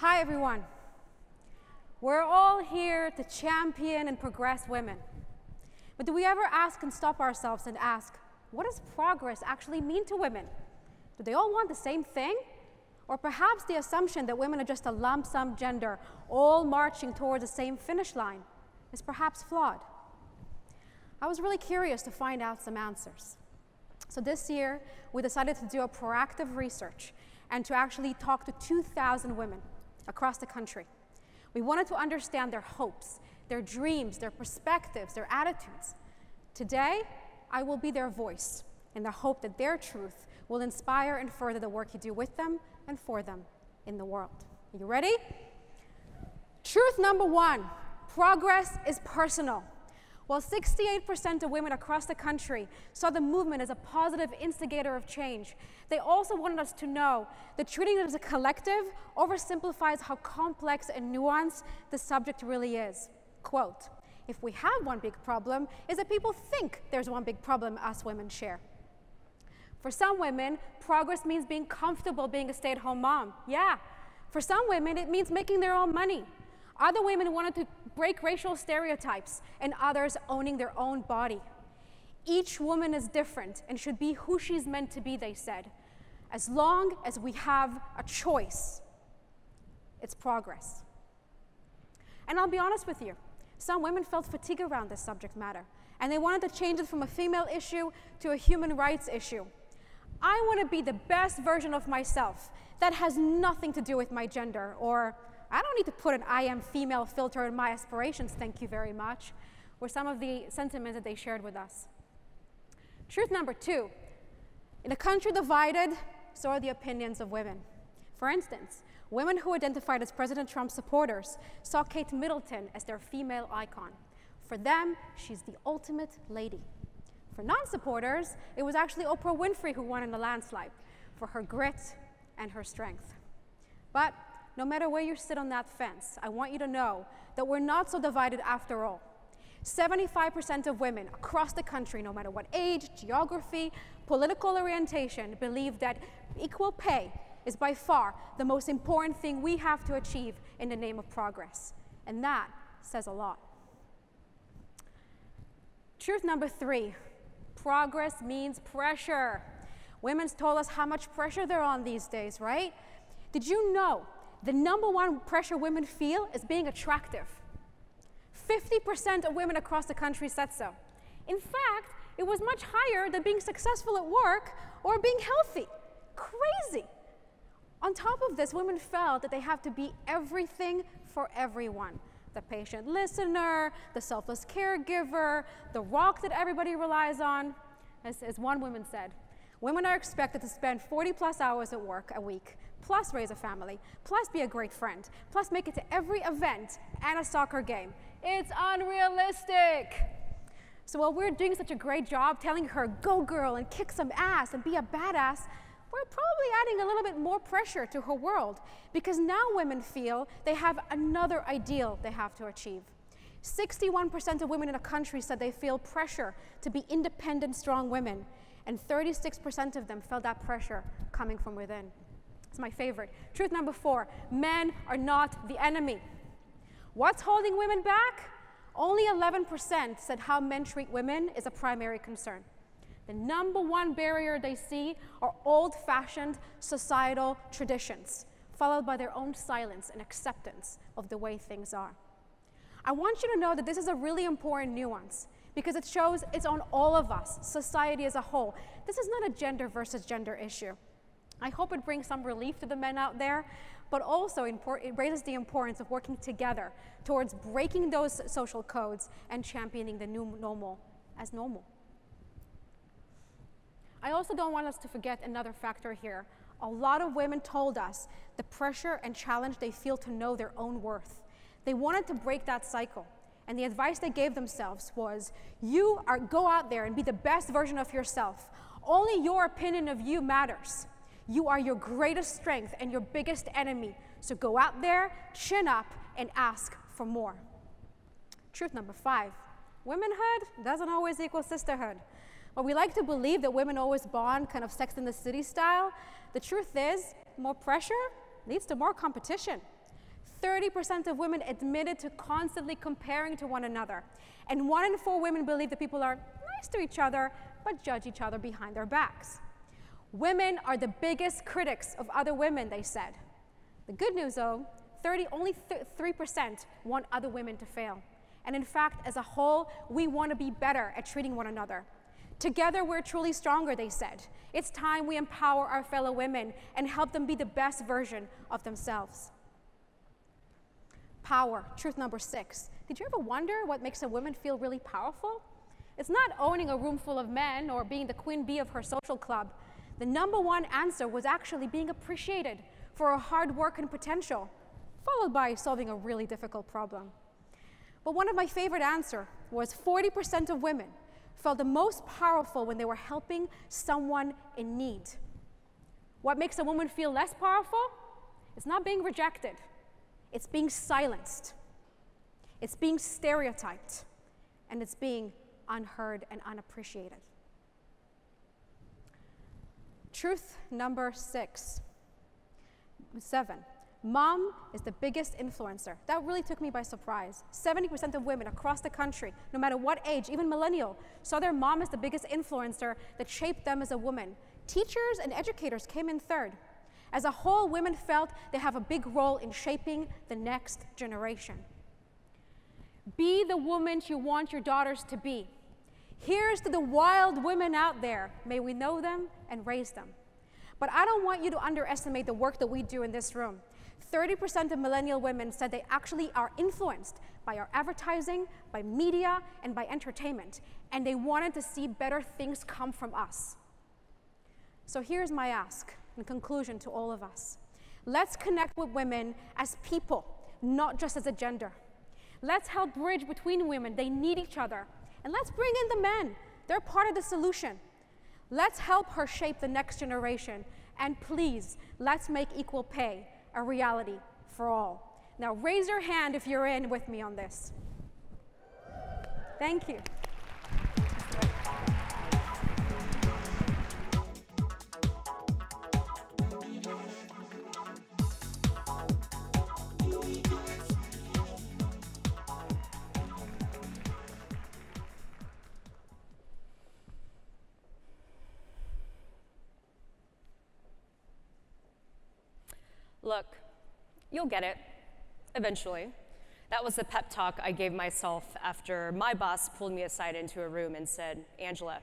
Hi, everyone. We're all here to champion and progress women. But do we ever ask and stop ourselves and ask, what does progress actually mean to women? Do they all want the same thing? Or perhaps the assumption that women are just a lump sum gender, all marching towards the same finish line, is perhaps flawed. I was really curious to find out some answers. So this year, we decided to do a proactive research and to actually talk to 2,000 women across the country. We wanted to understand their hopes, their dreams, their perspectives, their attitudes. Today, I will be their voice in the hope that their truth will inspire and further the work you do with them and for them in the world. Are you ready? Truth number one, progress is personal. While 68% of women across the country saw the movement as a positive instigator of change, they also wanted us to know that treating it as a collective oversimplifies how complex and nuanced the subject really is. Quote, if we have one big problem, is that people think there's one big problem us women share. For some women, progress means being comfortable being a stay-at-home mom. Yeah. For some women, it means making their own money. Other women wanted to break racial stereotypes, and others owning their own body. Each woman is different and should be who she's meant to be, they said. As long as we have a choice, it's progress. And I'll be honest with you, some women felt fatigue around this subject matter, and they wanted to change it from a female issue to a human rights issue. I want to be the best version of myself. That has nothing to do with my gender, or I don't need to put an I am female filter in my aspirations, thank you very much, were some of the sentiments that they shared with us. Truth number two, in a country divided, so are the opinions of women. For instance, women who identified as President Trump supporters saw Kate Middleton as their female icon. For them, she's the ultimate lady. For non-supporters, it was actually Oprah Winfrey who won in a landslide for her grit and her strength. But no matter where you sit on that fence, I want you to know that we're not so divided after all. 75% of women across the country, no matter what age, geography, political orientation, believe that equal pay is by far the most important thing we have to achieve in the name of progress. And that says a lot. Truth number three, progress means pressure. Women's told us how much pressure they're on these days, right? Did you know the number one pressure women feel is being attractive? 50% of women across the country said so. In fact, it was much higher than being successful at work or being healthy. Crazy. On top of this, women felt that they have to be everything for everyone. The patient listener, the selfless caregiver, the rock that everybody relies on. As one woman said, women are expected to spend 40+ hours at work a week, plus raise a family, plus be a great friend, plus make it to every event and a soccer game. It's unrealistic. So while we're doing such a great job telling her, go girl, and kick some ass and be a badass, we're probably adding a little bit more pressure to her world, because now women feel they have another ideal they have to achieve. 61% of women in the country said they feel pressure to be independent, strong women, and 36% of them felt that pressure coming from within. It's my favorite. Truth number four, men are not the enemy. What's holding women back? Only 11% said how men treat women is a primary concern. The number one barrier they see are old-fashioned societal traditions, followed by their own silence and acceptance of the way things are. I want you to know that this is a really important nuance, because it shows it's on all of us, society as a whole. This is not a gender versus gender issue. I hope it brings some relief to the men out there, but also it raises the importance of working together towards breaking those social codes and championing the new normal as normal. I also don't want us to forget another factor here. A lot of women told us the pressure and challenge they feel to know their own worth. They wanted to break that cycle. And the advice they gave themselves was, go out there and be the best version of yourself. Only your opinion of you matters. You are your greatest strength and your biggest enemy. So go out there, chin up, and ask for more. Truth number five, womanhood doesn't always equal sisterhood. While we like to believe that women always bond kind of Sex and the City style, the truth is more pressure leads to more competition. 30% of women admitted to constantly comparing to one another. And 1 in 4 women believe that people are nice to each other, but judge each other behind their backs. Women are the biggest critics of other women, they said. The good news, though, only 3% want other women to fail. And in fact, as a whole, we want to be better at treating one another. Together, we're truly stronger, they said. It's time we empower our fellow women and help them be the best version of themselves. Power, truth number 6. Did you ever wonder what makes a woman feel really powerful? It's not owning a room full of men or being the queen bee of her social club. The number 1 answer was actually being appreciated for her hard work and potential, followed by solving a really difficult problem. But one of my favorite answers was 40% of women felt the most powerful when they were helping someone in need. What makes a woman feel less powerful? It's not being rejected. It's being silenced. It's being stereotyped. And it's being unheard and unappreciated. Truth number 7. Mom is the biggest influencer. That really took me by surprise. 70% of women across the country, no matter what age, even millennial, saw their mom as the biggest influencer that shaped them as a woman. Teachers and educators came in third. As a whole, women felt they have a big role in shaping the next generation. Be the woman you want your daughters to be. Here's to the wild women out there. May we know them and raise them. But I don't want you to underestimate the work that we do in this room. 30% of millennial women said they actually are influenced by our advertising, by media, and by entertainment, and they wanted to see better things come from us. So here's my ask in conclusion to all of us. Let's connect with women as people, not just as a gender. Let's help bridge between women. They need each other. And let's bring in the men. They're part of the solution. Let's help her shape the next generation. And please, let's make equal pay a reality for all. Now raise your hand if you're in with me on this. Thank you. Look, you'll get it, eventually. That was the pep talk I gave myself after my boss pulled me aside into a room and said, Angela,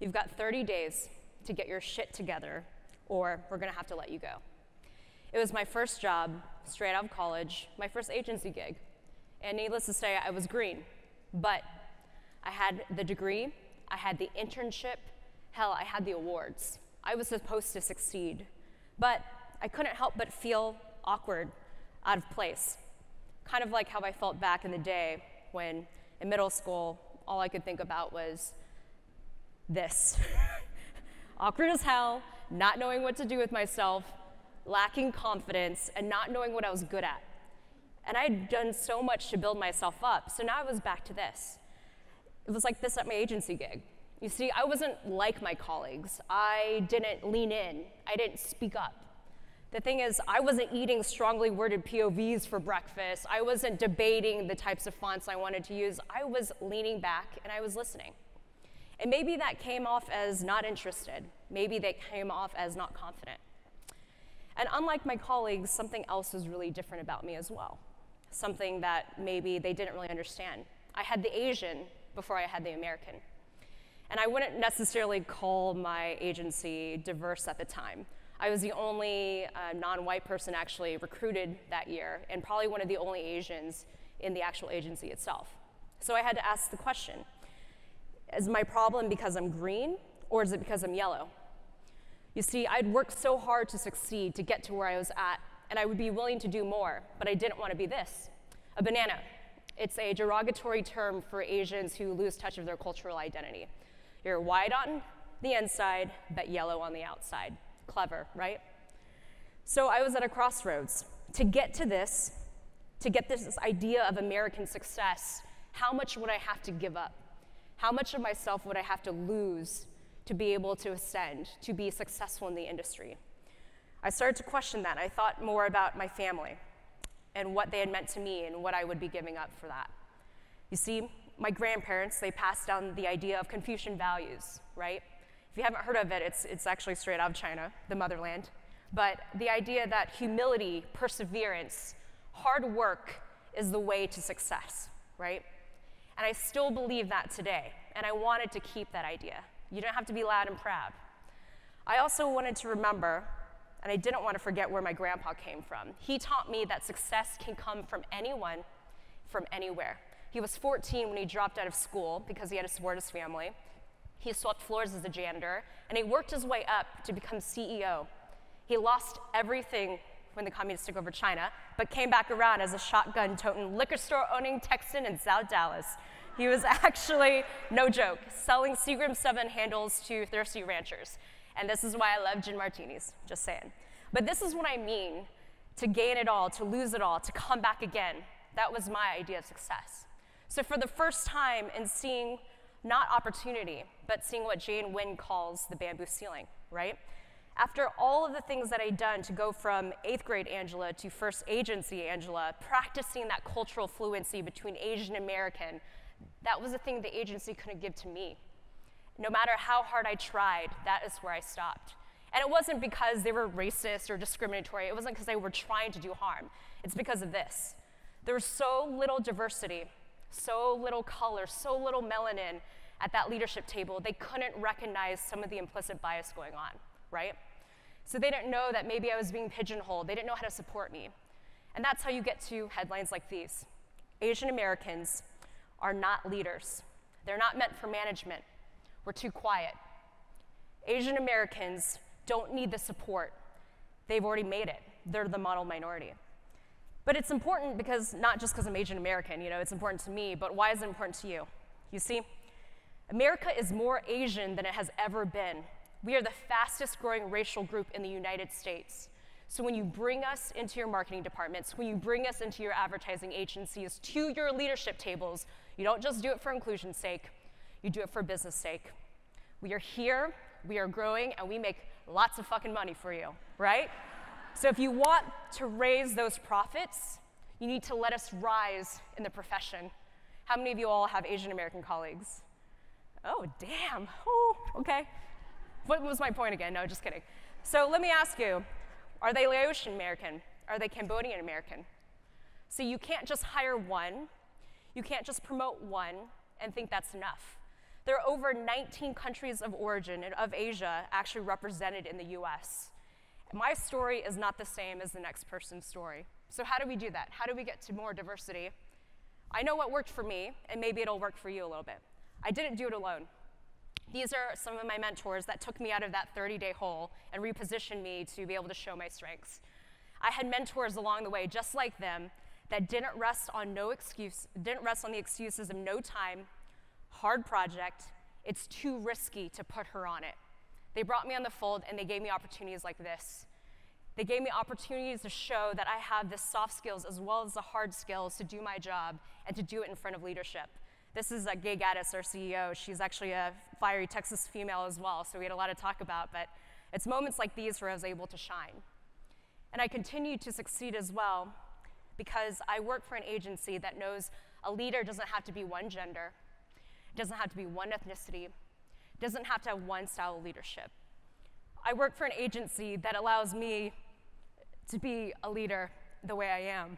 you've got 30 days to get your shit together, or we're gonna have to let you go. It was my first job, straight out of college, my first agency gig. And needless to say, I was green. But I had the degree, I had the internship, hell, I had the awards. I was supposed to succeed. But I couldn't help but feel awkward, out of place. Kind of like how I felt back in the day when, in middle school, all I could think about was this. Awkward as hell, not knowing what to do with myself, lacking confidence, and not knowing what I was good at. And I had done so much to build myself up, so now I was back to this. It was like this at my agency gig. You see, I wasn't like my colleagues. I didn't lean in. I didn't speak up. The thing is, I wasn't eating strongly worded POVs for breakfast. I wasn't debating the types of fonts I wanted to use. I was leaning back and I was listening. And maybe that came off as not interested. Maybe that came off as not confident. And unlike my colleagues, something else was really different about me as well. Something that maybe they didn't really understand. I had the Asian before I had the American. And I wouldn't necessarily call my agency diverse at the time. I was the only non-white person actually recruited that year, and probably one of the only Asians in the actual agency itself. So I had to ask the question, is my problem because I'm green, or is it because I'm yellow? You see, I'd worked so hard to succeed, to get to where I was at, and I would be willing to do more, but I didn't want to be this, a banana. It's a derogatory term for Asians who lose touch of their cultural identity. You're white on the inside, but yellow on the outside. Clever, right? So I was at a crossroads. To get this idea of American success, how much would I have to give up? How much of myself would I have to lose to be able to ascend, to be successful in the industry? I started to question that. I thought more about my family. and what they had meant to me and what I would be giving up for that. You see, my grandparents, they passed down the idea of Confucian values, right? If you haven't heard of it, it's actually straight out of China, the motherland. But the idea that humility, perseverance, hard work is the way to success, right? And I still believe that today, and I wanted to keep that idea. You don't have to be loud and proud. I also wanted to remember, and I didn't want to forget where my grandpa came from. He taught me that success can come from anyone, from anywhere. He was 14 when he dropped out of school because he had to support his family. He swept floors as a janitor, and he worked his way up to become CEO. He lost everything when the communists took over China, but came back around as a shotgun-toting, liquor store-owning Texan in South Dallas. He was actually, no joke, selling Seagram 7 handles to thirsty ranchers. And this is why I love gin martinis, just saying. But this is what I mean, to gain it all, to lose it all, to come back again. That was my idea of success. So for the first time in seeing not opportunity, but seeing what Jane Wynn calls the bamboo ceiling, right? After all of the things that I'd done to go from 8th grade Angela to first agency Angela, practicing that cultural fluency between Asian American, that was a thing the agency couldn't give to me. No matter how hard I tried, that is where I stopped. And it wasn't because they were racist or discriminatory. It wasn't because they were trying to do harm. It's because of this. There was so little diversity, so little color, so little melanin at that leadership table, they couldn't recognize some of the implicit bias going on, right? So they didn't know that maybe I was being pigeonholed. They didn't know how to support me. And that's how you get to headlines like these. Asian Americans are not leaders. They're not meant for management. We're too quiet. Asian Americans don't need the support. They've already made it. They're the model minority. But it's important because, not just because I'm Asian American, it's important to me, but why is it important to you? You see, America is more Asian than it has ever been. We are the fastest growing racial group in the United States. So when you bring us into your marketing departments, when you bring us into your advertising agencies, to your leadership tables, you don't just do it for inclusion's sake, you do it for business sake. We are here, we are growing, and we make lots of fucking money for you, right? So if you want to raise those profits, you need to let us rise in the profession. How many of you all have Asian American colleagues? Oh, damn. Oh, okay. What was my point again? No, just kidding. So let me ask you, are they Laotian American? Are they Cambodian American? So you can't just hire one, you can't just promote one and think that's enough. There are over 19 countries of origin of Asia actually represented in the US. My story is not the same as the next person's story. So how do we do that? How do we get to more diversity? I know what worked for me, and maybe it'll work for you a little bit. I didn't do it alone. These are some of my mentors that took me out of that 30-day hole and repositioned me to be able to show my strengths. I had mentors along the way, just like them, that didn't rest on the excuses of no time, hard project, it's too risky to put her on it. They brought me on the fold, and they gave me opportunities like this. They gave me opportunities to show that I have the soft skills as well as the hard skills to do my job and to do it in front of leadership. This is Gay Gaddis, our CEO. She's actually a fiery Texas female as well, so we had a lot to talk about, but it's moments like these where I was able to shine. And I continue to succeed as well because I work for an agency that knows a leader doesn't have to be one gender, doesn't have to be one ethnicity, doesn't have to have one style of leadership. I work for an agency that allows me to be a leader the way I am.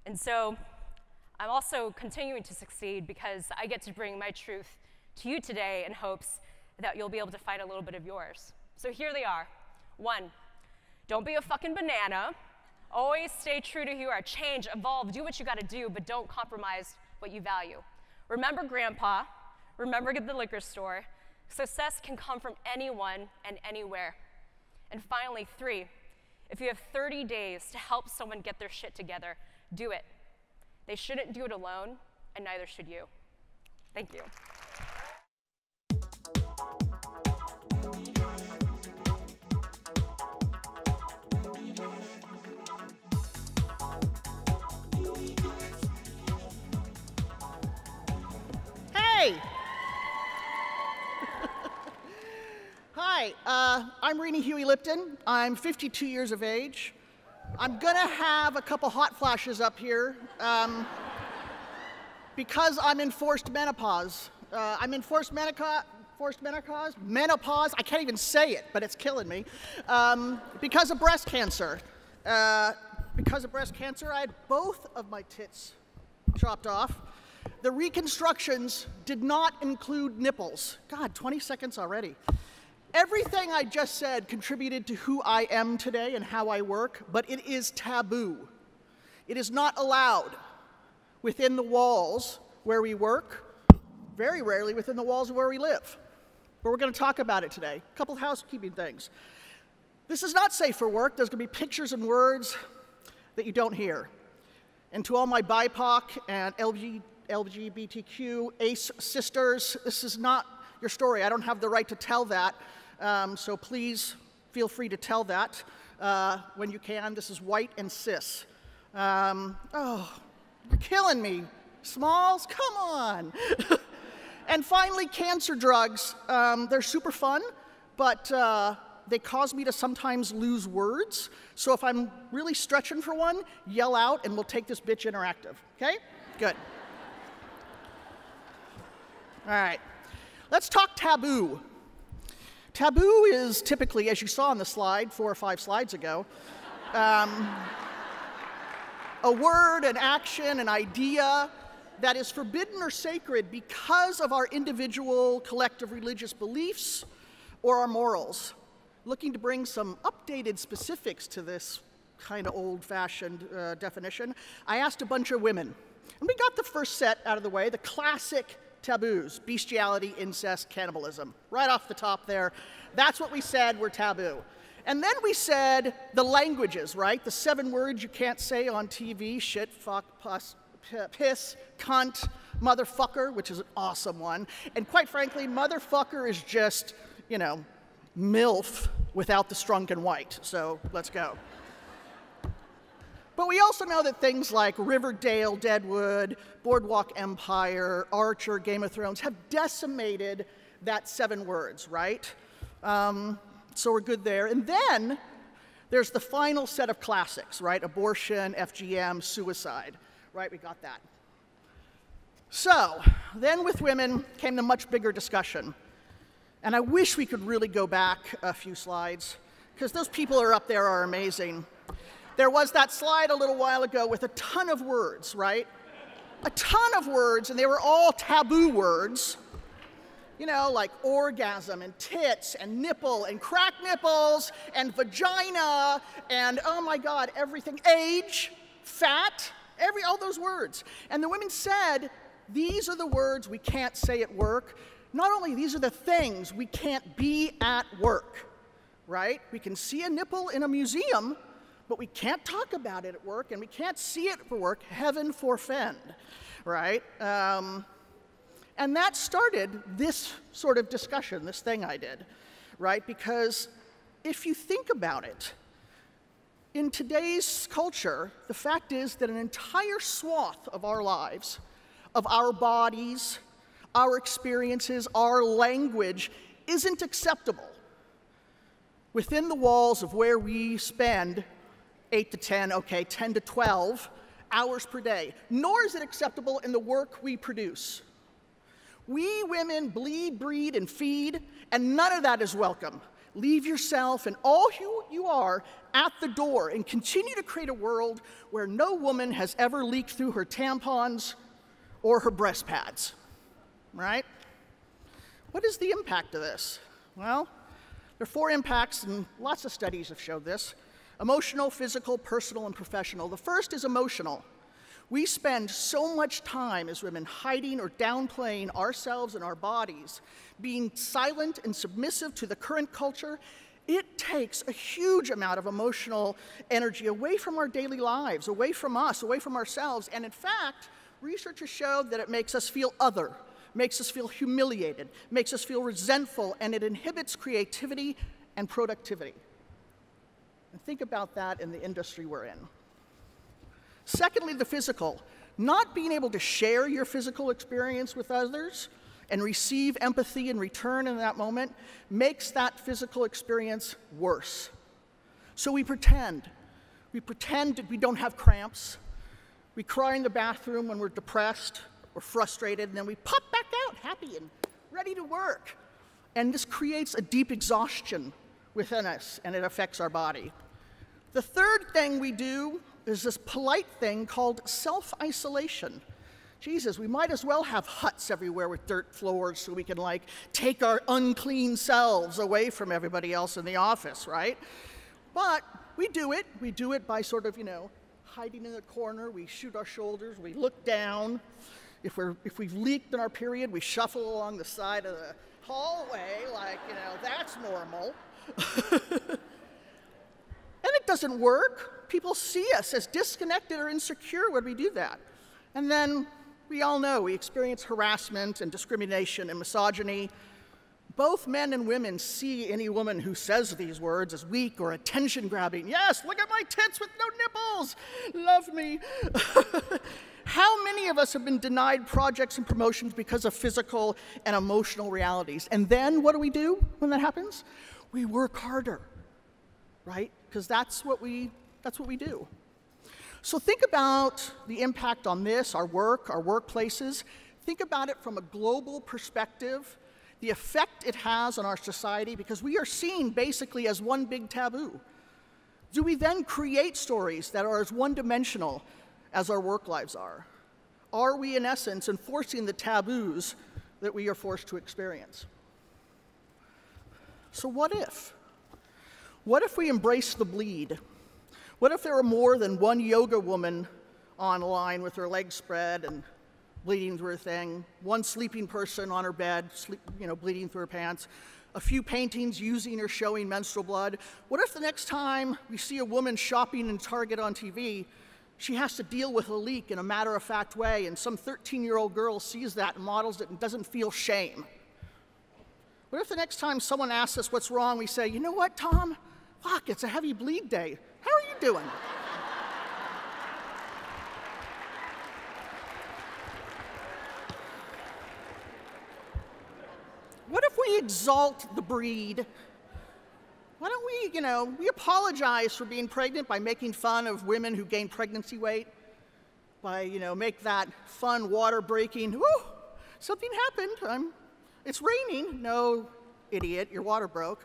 And so I'm also continuing to succeed because I get to bring my truth to you today in hopes that you'll be able to find a little bit of yours. So here they are. 1, don't be a fucking banana. Always stay true to who you are. Change, evolve, do what you gotta do, but don't compromise what you value. Remember grandpa, remember the liquor store. Success can come from anyone and anywhere. And finally, 3, if you have 30 days to help someone get their shit together, do it. They shouldn't do it alone, and neither should you. Thank you. Hey! Hi, I'm Rene Huey-Lipton. I'm 52 years of age. I'm going to have a couple hot flashes up here because I'm in forced menopause. I'm in forced menopause, I can't even say it, but it's killing me, because of breast cancer. Because of breast cancer, I had both of my tits chopped off. The reconstructions did not include nipples. God, 20 seconds already. Everything I just said contributed to who I am today and how I work, but it is taboo. It is not allowed within the walls where we work, very rarely within the walls of where we live. But we're going to talk about it today. A couple housekeeping things. This is not safe for work. There's going to be pictures and words that you don't hear. And to all my BIPOC and LGBTQ ACE sisters, this is not your story. I don't have the right to tell that. So please feel free to tell that when you can. This is white and cis. Oh, you're killing me. Smalls, come on. And finally, cancer drugs. They're super fun, but they cause me to sometimes lose words. So if I'm really stretching for one, yell out and we'll take this bitch interactive, okay? Good. All right, let's talk taboo. Taboo is typically, as you saw on the slide 4 or 5 slides ago, a word, an action, an idea that is forbidden or sacred because of our individual collective religious beliefs or our morals. Looking to bring some updated specifics to this kind of old-fashioned definition, I asked a bunch of women. And we got the first set out of the way, the classic taboos: bestiality, incest, cannibalism. Right off the top there, that's what we said were taboo. And then we said the languages, right? The 7 words you can't say on TV: shit, fuck, piss, cunt, motherfucker, which is an awesome one. And quite frankly, motherfucker is just, you know, MILF without the strunk and white. So let's go. But we also know that things like Riverdale, Deadwood, Boardwalk Empire, Archer, Game of Thrones have decimated that 7 words, right? So we're good there. And then there's the final set of classics, right? Abortion, FGM, suicide, right? We got that. So then with women came the much bigger discussion. And I wish we could really go back a few slides, because those people are up there are amazing. There was that slide a little while ago with a ton of words, right? A ton of words, and they were all taboo words. You know, like orgasm and tits and nipple and cracked nipples and vagina and, oh my God, everything. Age, fat, all those words. And the women said, these are the words we can't say at work. Not only these are the things we can't be at work, right? We can see a nipple in a museum, but we can't talk about it at work, and we can't see it for work. Heaven forfend, right? And that started this sort of discussion, this thing I did, right? Because if you think about it, in today's culture, the fact is that an entire swath of our lives, of our bodies, our experiences, our language isn't acceptable within the walls of where we spend 8 to 10, okay, 10 to 12 hours per day, nor is it acceptable in the work we produce. We women bleed, breed, and feed, and none of that is welcome. Leave yourself and all who you are at the door and continue to create a world where no woman has ever leaked through her tampons or her breast pads. Right? What is the impact of this? Well, there are 4 impacts, and lots of studies have showed this: emotional, physical, personal, and professional. The first is emotional. We spend so much time as women hiding or downplaying ourselves and our bodies, being silent and submissive to the current culture. It takes a huge amount of emotional energy away from our daily lives, away from us, away from ourselves, and in fact, research has showed that it makes us feel other, makes us feel humiliated, makes us feel resentful, and it inhibits creativity and productivity. And think about that in the industry we're in. Secondly, the physical. Not being able to share your physical experience with others and receive empathy in return in that moment makes that physical experience worse. So we pretend. We pretend that we don't have cramps. We cry in the bathroom when we're depressed or frustrated, and then we pop back out happy and ready to work. And this creates a deep exhaustion within us, and it affects our body. The third thing we do is this polite thing called self-isolation. Jesus, we might as well have huts everywhere with dirt floors so we can, like, take our unclean selves away from everybody else in the office, right? But we do it. We do it by sort of, hiding in the corner. We shoot our shoulders. We look down. If we've leaked in our period, we shuffle along the side of the hallway like, that's normal. And it doesn't work. People see us as disconnected or insecure when we do that. And then we all know we experience harassment and discrimination and misogyny. Both men and women see any woman who says these words as weak or attention-grabbing. Yes, look at my tits with no nipples. Love me. How many of us have been denied projects and promotions because of physical and emotional realities? And then what do we do when that happens? We work harder, right? Because that's what we do. So think about the impact on this, our work, our workplaces. Think about it from a global perspective, the effect it has on our society, because we are seen basically as one big taboo. Do we then create stories that are as one-dimensional as our work lives are? Are we, in essence, enforcing the taboos that we are forced to experience? So what if? What if we embrace the bleed? What if there were more than one yoga woman online with her legs spread and bleeding through her thing, one sleeping person on her bed, bleeding through her pants, a few paintings using or showing menstrual blood? What if the next time we see a woman shopping in Target on TV, she has to deal with a leak in a matter-of-fact way, and some 13-year-old girl sees that and models it and doesn't feel shame? What if the next time someone asks us what's wrong, we say, you know what, Tom? Fuck, it's a heavy bleed day. How are you doing? What if we exalt the breed? Why don't we, we apologize for being pregnant by making fun of women who gain pregnancy weight, by, make that fun water-breaking, whoo, something happened, it's raining. No, idiot, your water broke.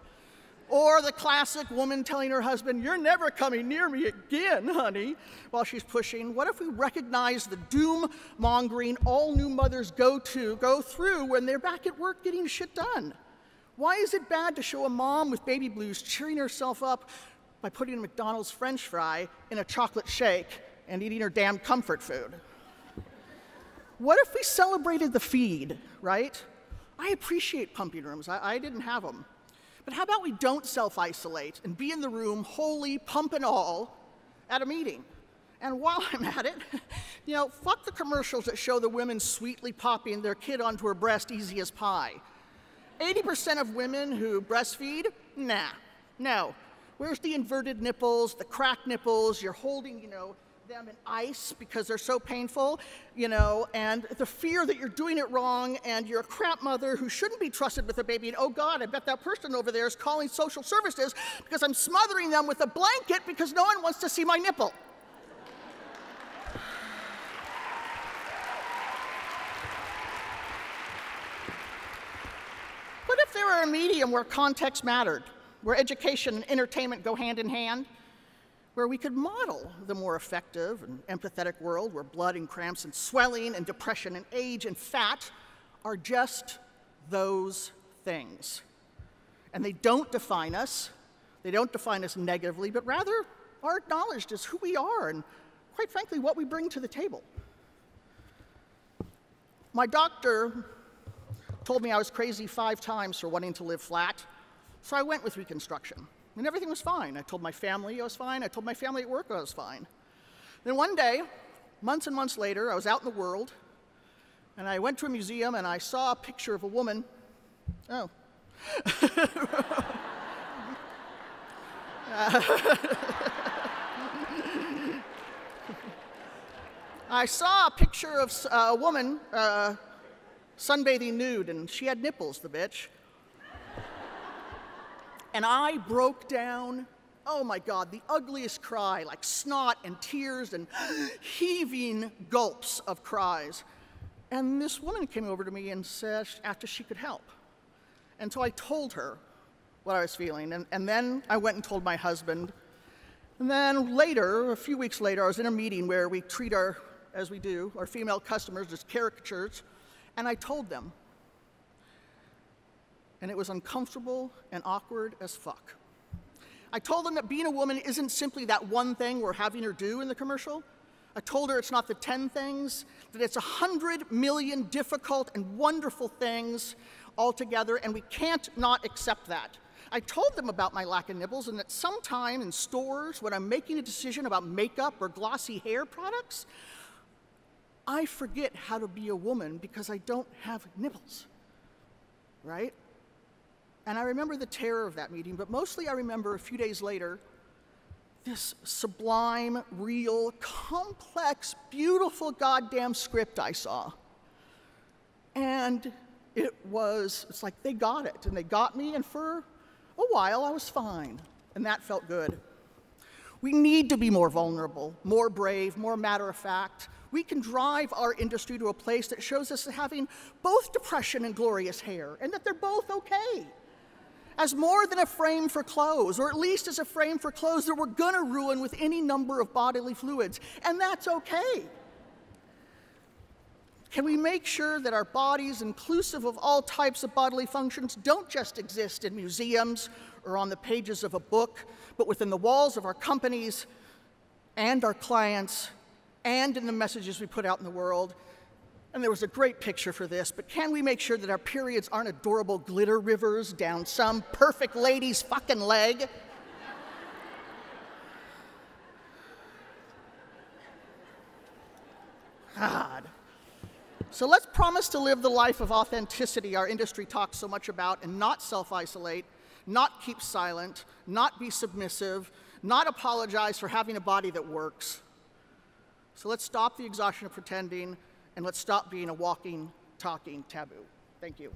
Or the classic woman telling her husband, you're never coming near me again, honey, while she's pushing. What if we recognize the doom-mongering all new mothers go through when they're back at work getting shit done? Why is it bad to show a mom with baby blues cheering herself up by putting a McDonald's French fry in a chocolate shake and eating her damn comfort food? What if we celebrated the feed, right? I appreciate pumping rooms. I didn't have them. But how about we don't self-isolate and be in the room wholly, pump and all, at a meeting? And while I'm at it, fuck the commercials that show the women sweetly popping their kid onto her breast easy as pie. 80% of women who breastfeed? Nah, no. Where's the inverted nipples, the cracked nipples? You're holding, them in ice because they're so painful, and the fear that you're doing it wrong, and you're a crap mother who shouldn't be trusted with a baby, and oh God, I bet that person over there is calling social services because I'm smothering them with a blanket because no one wants to see my nipple. What if there were a medium where context mattered, where education and entertainment go hand in hand, where we could model the more effective and empathetic world where blood and cramps and swelling and depression and age and fat are just those things. And they don't define us. They don't define us negatively, but rather are acknowledged as who we are and, quite frankly, what we bring to the table. My doctor told me I was crazy 5 times for wanting to live flat, so I went with reconstruction. And everything was fine. I told my family I was fine. I told my family at work I was fine. Then one day, months and months later, I was out in the world, and I went to a museum, and I saw a picture of a woman. Oh. I saw a picture of a woman sunbathing nude, and she had nipples, the bitch. And I broke down oh my God, the ugliest cry, like snot and tears and heaving gulps of cries. And this woman came over to me and said, after she could help. And so I told her what I was feeling, and then I went and told my husband. And then later, a few weeks later, I was in a meeting where we treat as we do, our female customers as caricatures, and I told them. And it was uncomfortable and awkward as fuck. I told them that being a woman isn't simply that one thing we're having her do in the commercial. I told her it's not the 10 things, that it's 100 million difficult and wonderful things altogether, and we can't not accept that. I told them about my lack of nipples and that sometime in stores, when I'm making a decision about makeup or glossy hair products, I forget how to be a woman because I don't have nipples, right? And I remember the terror of that meeting, but mostly I remember a few days later, this sublime, real, complex, beautiful goddamn script I saw. And it's like they got it, and they got me, and for a while I was fine, and that felt good. We need to be more vulnerable, more brave, more matter of fact. We can drive our industry to a place that shows us having both depression and glorious hair, and that they're both okay. As more than a frame for clothes, or at least as a frame for clothes that we're gonna ruin with any number of bodily fluids, and that's okay. Can we make sure that our bodies, inclusive of all types of bodily functions, don't just exist in museums or on the pages of a book, but within the walls of our companies and our clients and in the messages we put out in the world? And there was a great picture for this, but can we make sure that our periods aren't adorable glitter rivers down some perfect lady's fucking leg? God. So let's promise to live the life of authenticity our industry talks so much about, and not self-isolate, not keep silent, not be submissive, not apologize for having a body that works. So let's stop the exhaustion of pretending, and let's stop being a walking, talking taboo. Thank you.